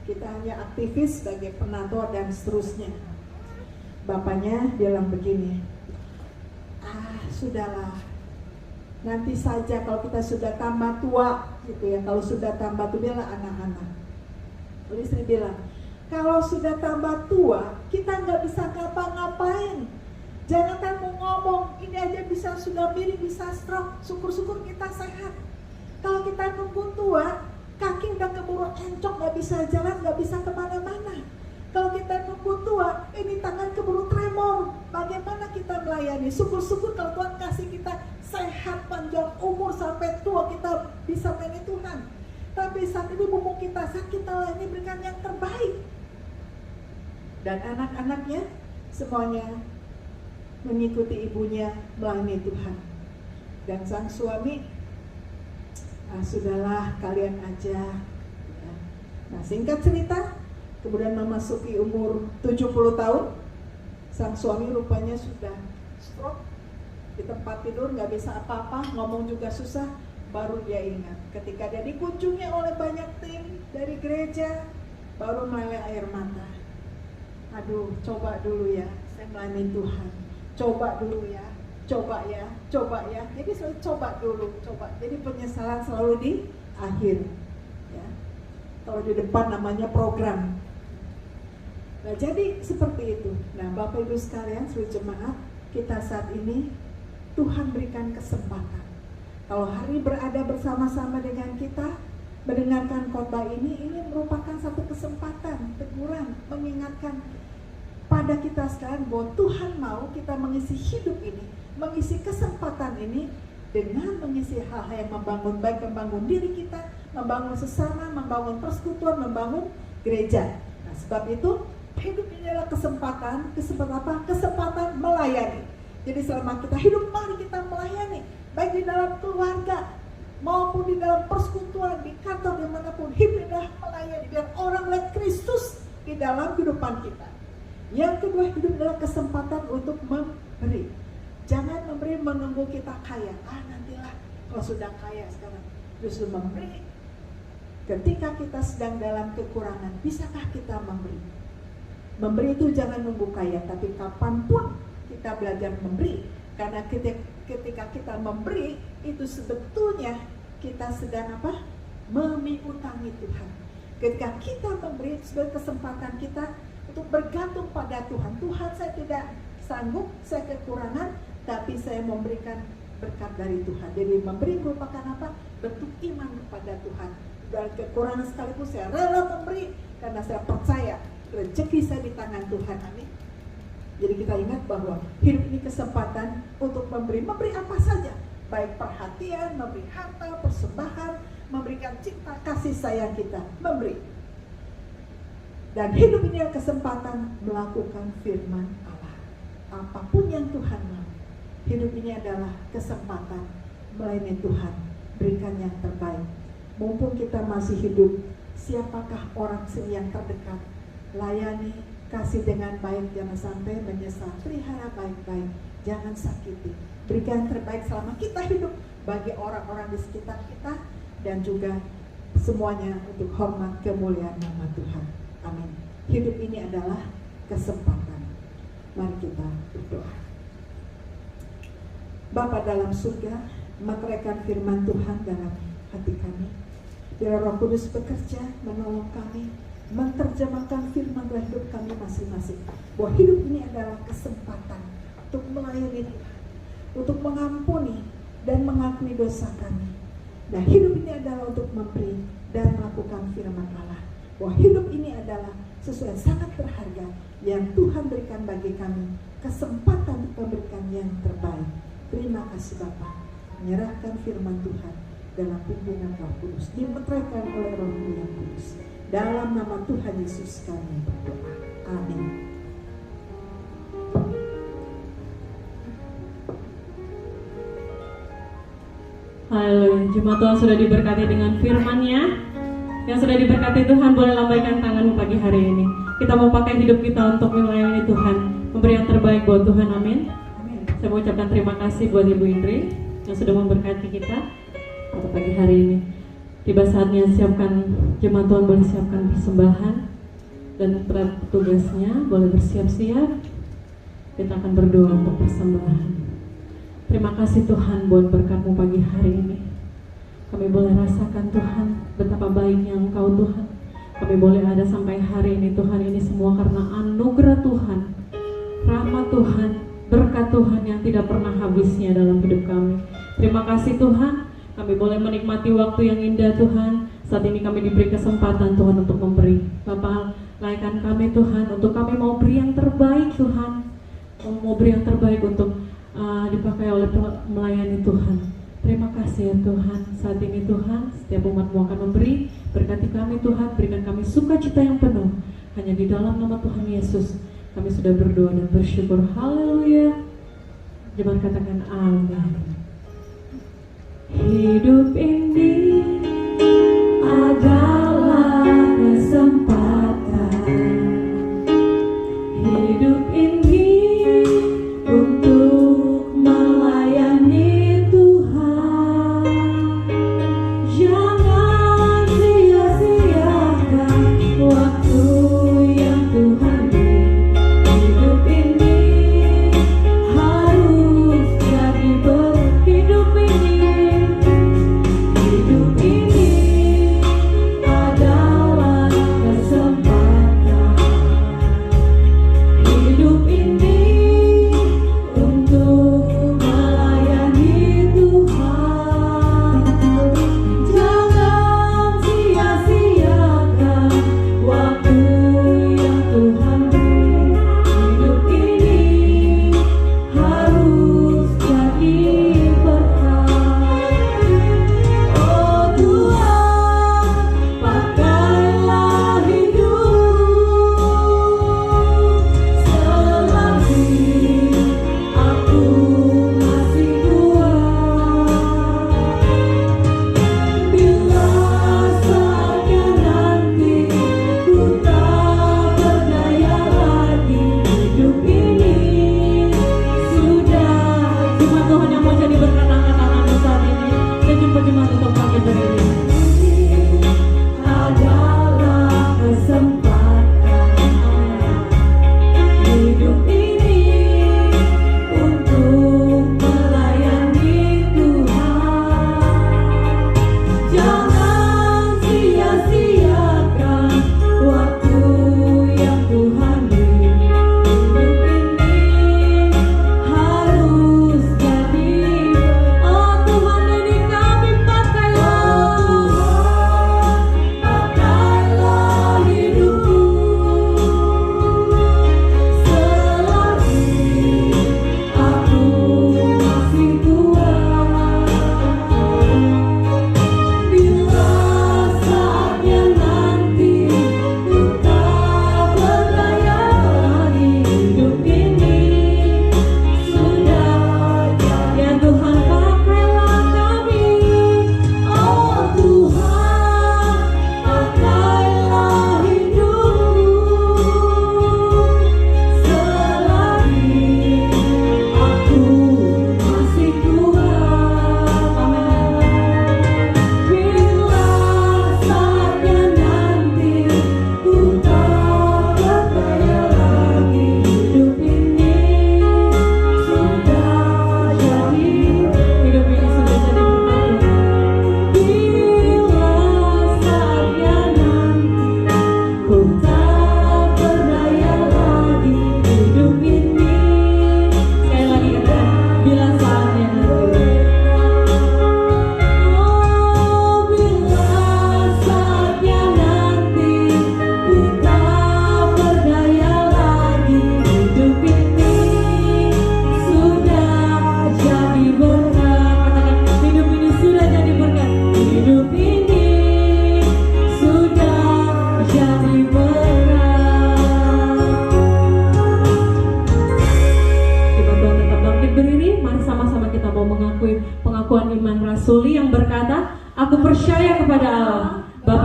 Kita hanya aktivis sebagai penatua dan seterusnya." Bapaknya bilang begini, "Sudahlah, nanti saja kalau kita sudah tambah tua, gitu ya. Kalau sudah tambah tua, biarlah anak-anak." Lalu istri bilang, "Kalau sudah tambah tua, kita nggak bisa ngapa-ngapain. Jangankan mau ngomong, ini aja bisa sudah miring, bisa stroke. Syukur-syukur kita sehat. Kalau kita nunggu tua, kaki udah keburu encok, nggak bisa jalan, nggak bisa kemana-mana. Kalau kita nunggu tua, ini tangan keburu tremor. Bagaimana kita melayani? Syukur-syukur kalau Tuhan kasih kita sehat, panjang umur sampai tua, kita bisa melayani Tuhan. Tapi saat ini mumpung kita sehat, kita layani, berikan yang terbaik." Dan anak-anaknya semuanya mengikuti ibunya melayani Tuhan. Dan sang suami, "Sudahlah, kalian aja." Nah, singkat cerita, kemudian memasuki umur 70 tahun, sang suami rupanya sudah stroke di tempat tidur, nggak bisa apa-apa, ngomong juga susah. Baru dia ingat ketika dia dikunjungi oleh banyak tim dari gereja, baru meleleh air mata. "Aduh, coba dulu ya, saya melayani Tuhan. Coba dulu ya, coba ya. Jadi selalu coba dulu, coba. Jadi penyesalan selalu di akhir. Ya. Kalau di depan namanya program. Nah, jadi seperti itu. Nah, Bapak Ibu sekalian, seluruh jemaat, kita saat ini Tuhan berikan kesempatan. Kalau hari ini berada bersama-sama dengan kita, mendengarkan khotbah ini merupakan satu kesempatan, teguran, mengingatkan pada kita sekalian bahwa Tuhan mau kita mengisi hidup ini, mengisi kesempatan ini dengan mengisi hal-hal yang membangun baik, membangun diri kita, membangun sesama, membangun persekutuan, membangun gereja. Nah, sebab itu hidup ini adalah kesempatan apa? Kesempatan melayani. Jadi selama kita hidup, mari kita melayani, baik di dalam keluarga maupun di dalam persekutuan, di kantor, dimanapun. Hidup adalah melayani, biar orang lihat Kristus di dalam kehidupan kita. Yang kedua, hidup adalah kesempatan untuk memberi. Jangan memberi menunggu kita kaya. Nantilah kalau sudah kaya sekarang. Justru memberi Ketika kita sedang dalam kekurangan, bisakah kita memberi? Memberi itu jangan nunggu kaya, tapi kapanpun kita belajar memberi. Karena ketika kita memberi, itu sebetulnya kita sedang apa? Mengutangi Tuhan. Ketika kita memberi, sebagai kesempatan kita untuk bergantung pada Tuhan. Tuhan, saya tidak sanggup, saya kekurangan, tapi saya memberikan berkat dari Tuhan. Jadi memberi merupakan apa? Bentuk iman kepada Tuhan. Dalam kekurangan sekalipun saya rela memberi, karena saya percaya rezeki saya di tangan Tuhan. Amin. Jadi kita ingat bahwa hidup ini kesempatan untuk memberi apa saja, baik perhatian, memberi harta, persembahan, memberikan cinta kasih sayang kita, memberi. Dan hidup ini adalah kesempatan melakukan firman Allah. Apapun yang Tuhan mau, hidup ini adalah kesempatan melayani Tuhan, berikan yang terbaik. Mumpung kita masih hidup, siapakah orang yang terdekat? Layani, kasih dengan baik, jangan sampai menyesal. Pelihara baik-baik, jangan sakiti. Berikan yang terbaik selama kita hidup bagi orang-orang di sekitar kita, dan juga semuanya untuk hormat kemuliaan nama Tuhan. Amin. Hidup ini adalah kesempatan. Mari kita berdoa. Bapa dalam surga, meteraikan firman Tuhan dalam hati kami. Biar Roh Kudus bekerja, menolong kami, menerjemahkan firman dalam hidup kami masing-masing. Bahwa hidup ini adalah kesempatan untuk melayani Tuhan, untuk mengampuni dan mengakui dosa kami. Nah, hidup ini adalah untuk memberi dan melakukan firman Allah. Bahwa hidup ini adalah sesuatu yang sangat berharga yang Tuhan berikan bagi kami, kesempatan untuk memberikan yang terbaik. Terima kasih Bapa. Menyerahkan firman Tuhan dalam pimpinan Roh Kudus, dimeteraikan oleh Roh yang Kudus. Dalam nama Tuhan Yesus kami berdoa. Amin. Haleluya. Jemaat Tuhan sudah diberkati dengan firman-Nya. Yang sudah diberkati Tuhan boleh lambaikan tanganmu pagi hari ini. Kita mau pakai hidup kita untuk melayani Tuhan, memberi yang terbaik buat Tuhan. Amin. Amin. Saya mau ucapkan terima kasih buat Ibu Indri yang sudah memberkati kita pada pagi hari ini. Tiba saatnya siapkan, jemaat Tuhan boleh siapkan persembahan, dan petugasnya boleh bersiap-siap. Kita akan berdoa untuk persembahan. Terima kasih Tuhan buat berkat-Mu pagi hari ini. Kami boleh rasakan Tuhan betapa baiknya Engkau Tuhan. Kami boleh ada sampai hari ini Tuhan, ini semua karena anugerah Tuhan, rahmat Tuhan, berkat Tuhan yang tidak pernah habisnya dalam hidup kami. Terima kasih Tuhan. Kami boleh menikmati waktu yang indah Tuhan. Saat ini kami diberi kesempatan Tuhan untuk memberi. Bapa, layakkan kami Tuhan, untuk kami mau beri yang terbaik Tuhan. Mau beri yang terbaik untuk dipakai oleh melayani Tuhan. Terima kasih ya Tuhan. Saat ini Tuhan, setiap umat-Mu akan memberi. Berkati kami Tuhan, berikan kami sukacita yang penuh. Hanya di dalam nama Tuhan Yesus kami sudah berdoa dan bersyukur. Haleluya. Jemaat katakan amin. Hidup ini adalah kesempatan. Hidup ini untuk melayani Tuhan. Jangan sia-siakan waktu yang Tuhan beri. Hidup ini harus jadi hidup ini. Hidup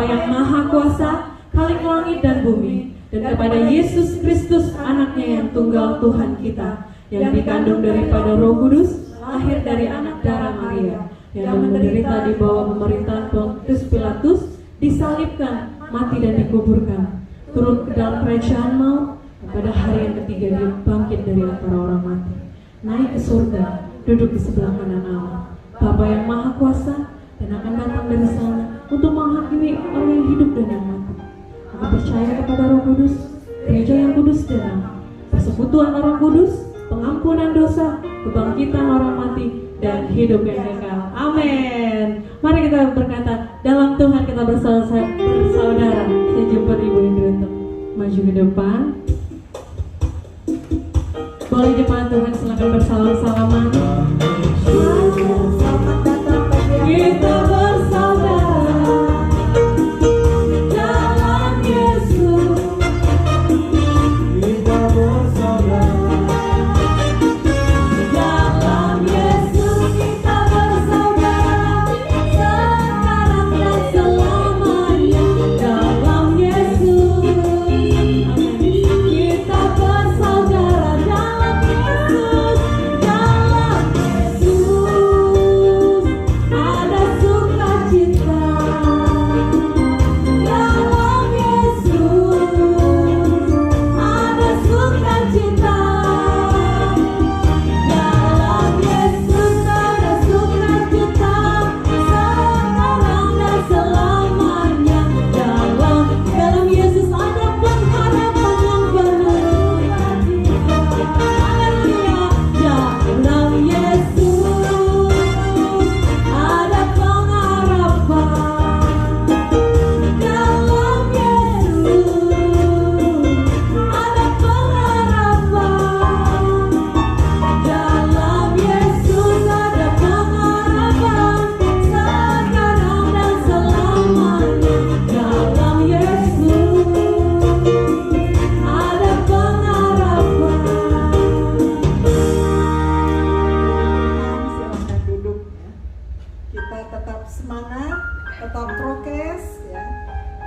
yang Maha Kuasa, Khalik langit dan bumi, dan kepada Yesus Kristus anaknya yang tunggal Tuhan kita, yang dikandung daripada Roh Kudus, lahir dari anak darah Maria, yang menderita di bawah pemerintahan Pontius Pilatus, disalibkan, mati dan dikuburkan, turun ke dalam kerajaan maut, pada hari yang ketiga dia bangkit dari antara orang mati, naik ke surga, duduk di sebelah kanan Allah, Bapa yang Maha Kuasa, dan akan datang dari sana untuk menghakimi orang yang hidup dan yang mati. Aku percaya kepada Roh Kudus, gereja yang kudus dan damai, persekutuan orang kudus, pengampunan dosa, kebangkitan orang mati, dan hidup yang kekal. Amin. Mari kita berkata, dalam Tuhan kita bersaudara. Saya jumpa Ibu Indri untuk maju ke depan. Boleh jemaat Tuhan silakan bersalam-salaman. Selamat datang bagi yang Kita bersaudara dalam Yesus. Kita bersaudara Dalam Yesus kita bersaudara sekarang dan selamanya. Dalam Yesus kita bersaudara. Dalam Yesus ada sukacita. Dalam Yesus ada sukacita. Dalam Yesus ada sukacita sekarang dan selamanya. Dalam Yesus ada pengharapan yang penuh. Haleluya. Dalam Yesus ada pengharapan. Dalam Yesus ada pengharapan. Dalam Yesus ada pengharapan sekarang dan selamanya. Dalam Yesus ada pengharapan. Silakan duduk ya. Kita tetap semangat, tetap prokes ya.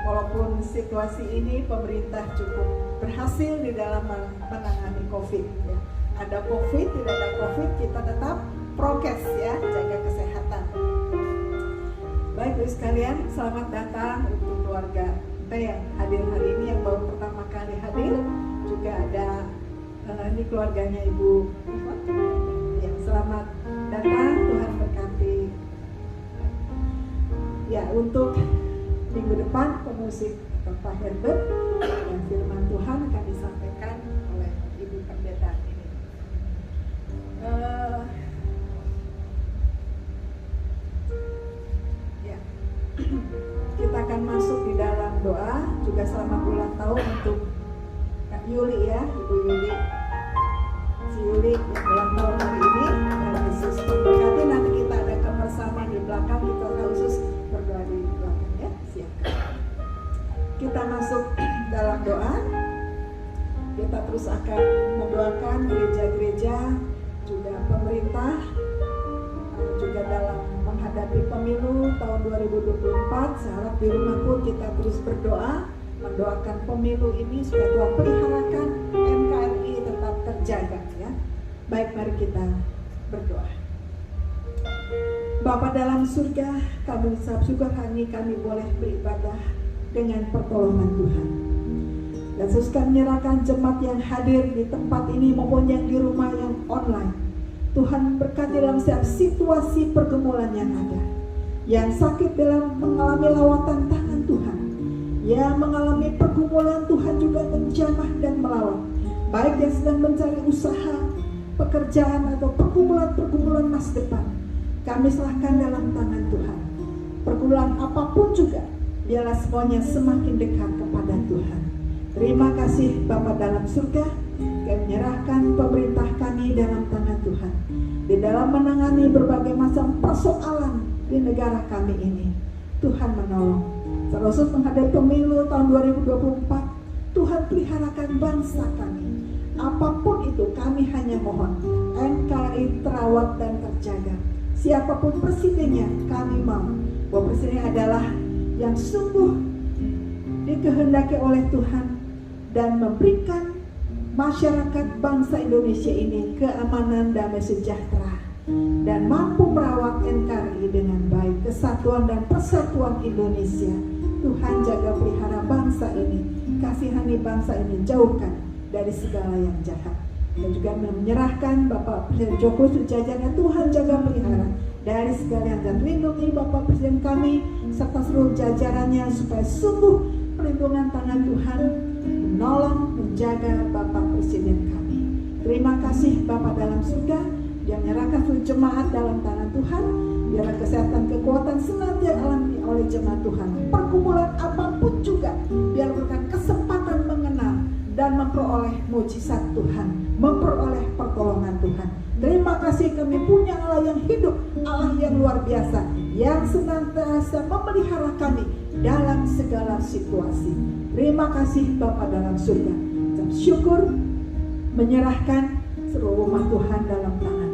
Walaupun situasi ini pemerintah cukup berhasil di dalam menangani COVID ya. Ada COVID, tidak ada COVID, kita tetap prokes ya, jaga kesehatan. Baik Ibu sekalian, selamat datang untuk keluarga kita yang hadir hari ini, yang baru pertama kali hadir. Juga ada ini keluarganya Ibu Iva. Ya, selamat datang, Tuhan berkati. Ya, untuk minggu depan pemusik Pak Herbert dan firman Tuhan akan disampaikan oleh Ibu Pendeta ini. Ya, kita akan masuk di dalam doa. Juga selamat ulang tahun untuk Kak Yuli ya, Ibu Yuli. Si Yuli yang ulang tahun hari ini, dan Yesus memberkati. Nanti kita ada kebersamaan di belakang, kita khusus berdoa di belakang ya, siapkan. Kita masuk dalam doa. Kita terus akan mendoakan gereja-gereja, juga pemerintah, juga dalam menghadapi pemilu tahun 2024. Saya harap di rumah pun kita terus berdoa, mendoakan pemilu ini supaya Tuhan peliharakan NKRI tetap terjaga ya. Baik, mari kita berdoa. Bapa dalam surga, kami ucap syukur hari ini kami boleh beribadah dengan pertolongan Tuhan. Dan Yesus kami menyerahkan jemaat yang hadir di tempat ini maupun yang di rumah yang online. Tuhan berkati dalam setiap situasi pergumulan yang ada. Yang sakit dalam mengalami lawatan tangan Tuhan. Yang mengalami pergumulan Tuhan juga menjamah dan melawan. Baik yang sedang mencari usaha, pekerjaan atau pergumulan-pergumulan masa depan. Kami serahkan dalam tangan Tuhan. Pergumulan apapun juga, biarlah semuanya semakin dekat kepada Tuhan. Terima kasih Bapa dalam surga. Kami menyerahkan pemerintah kami dalam tangan Tuhan. Di dalam menangani berbagai macam persoalan di negara kami ini, Tuhan menolong. Terus menghadapi pemilu tahun 2024, Tuhan peliharakan bangsa kami. Apapun itu kami hanya mohon NKRI terawat dan terjaga. Siapapun presidennya, kami mau bahwa presiden adalah yang sungguh dikehendaki oleh Tuhan dan memberikan masyarakat bangsa Indonesia ini keamanan, damai sejahtera, dan mampu merawat NKRI dengan baik, kesatuan dan persatuan Indonesia. Tuhan jaga pelihara bangsa ini, kasihani bangsa ini, jauhkan dari segala yang jahat. Dan juga menyerahkan Bapak Presiden Joko sejajarnya, Tuhan jaga pelihara dari segala yang jahat. Lindungi Bapak Presiden kami serta seluruh jajarannya supaya sungguh perlindungan tangan Tuhan menolong, menjaga Bapak Presiden kami. Terima kasih Bapak dalam surga, yang menyerahkan seluruh jemaat dalam tangan Tuhan. Biarlah kesehatan, kekuatan senantiasa alami oleh jemaat Tuhan. Pergumulan apapun juga, biar berikan kesempatan mengenal dan memperoleh mujizat Tuhan, memperoleh pertolongan Tuhan. Terima kasih, kami punya Allah yang hidup, Allah yang luar biasa, yang senantiasa memelihara kami dalam segala situasi. Terima kasih Bapa dalam surga. Ucap syukur, menyerahkan seluruh rumah Tuhan dalam tangan.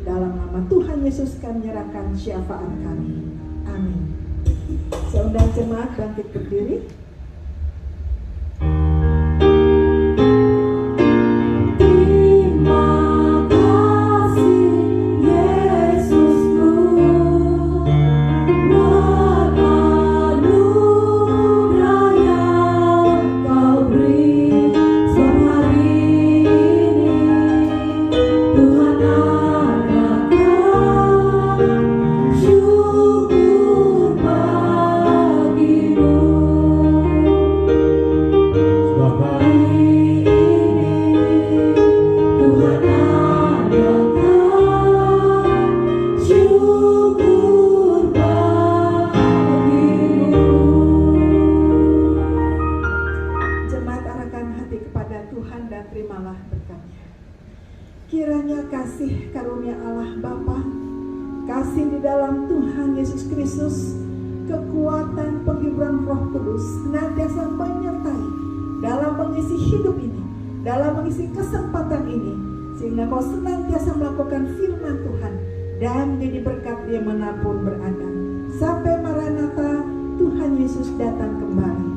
Dalam nama Tuhan Yesus kami menyerahkan syafaat kami. Amin. Saya undang jemaat bangkit berdiri. Kiranya kasih karunia Allah Bapa, kasih di dalam Tuhan Yesus Kristus, kekuatan penghiburan Roh Kudus senantiasa menyertai dalam mengisi hidup ini, dalam mengisi kesempatan ini, sehingga kau senantiasa melakukan firman Tuhan dan menjadi berkat dimanapun berada. Sampai Maranatha, Tuhan Yesus datang kembali.